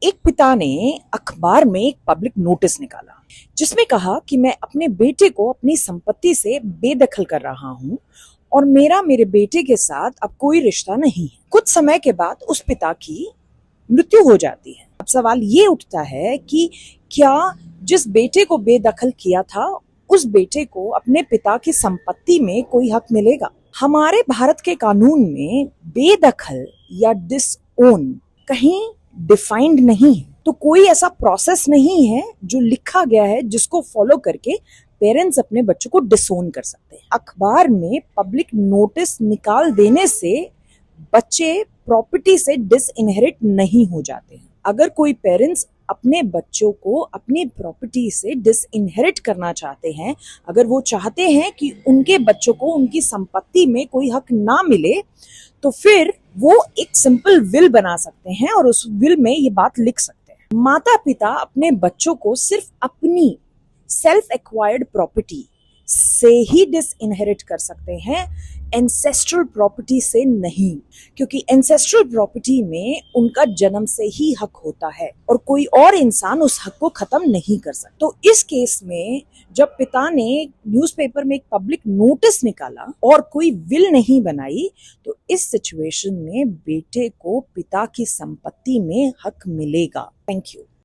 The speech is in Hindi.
एक पिता ने अखबार में एक पब्लिक नोटिस निकाला जिसमें कहा कि मैं अपने बेटे को अपनी संपत्ति से बेदखल कर रहा हूं और मेरा मेरे बेटे के साथ अब कोई रिश्ता नहीं है। कुछ समय के बाद उस पिता की मृत्यु हो जाती है। अब सवाल ये उठता है कि क्या जिस बेटे को बेदखल किया था उस बेटे को अपने पिता की संपत्ति में कोई हक मिलेगा? हमारे भारत के कानून में बेदखल या डिसओन कहीं डिफाइंड नहीं है, तो कोई ऐसा प्रोसेस नहीं है जो लिखा गया है जिसको फॉलो करके पेरेंट्स अपने बच्चों को डिसोन कर सकते हैं। अखबार में पब्लिक नोटिस निकाल देने से बच्चे प्रॉपर्टी से डिसइनहेरिट नहीं हो जाते हैं। अगर कोई पेरेंट्स अपने बच्चों को अपनी प्रॉपर्टी से डिसइनहेरिट करना चाहते हैं, अगर वो चाहते हैं कि उनके बच्चों को उनकी संपत्ति में कोई हक ना मिले, तो फिर वो एक सिंपल विल बना सकते हैं और उस विल में ये बात लिख सकते हैं। माता पिता अपने बच्चों को सिर्फ अपनी सेल्फ एक्वायर्ड प्रॉपर्टी से ही डिसइनहेरिट कर सकते हैं, एंसेस्ट्रल प्रॉपर्टी से नहीं, क्योंकि एंसेस्ट्रल प्रॉपर्टी में उनका जन्म से ही हक होता है और कोई और इंसान उस हक को खत्म नहीं कर सकता। तो इस केस में जब पिता ने न्यूज़पेपर में एक पब्लिक नोटिस निकाला और कोई विल नहीं बनाई, तो इस सिचुएशन में बेटे को पिता की संपत्ति में हक मिलेगा। Thank you.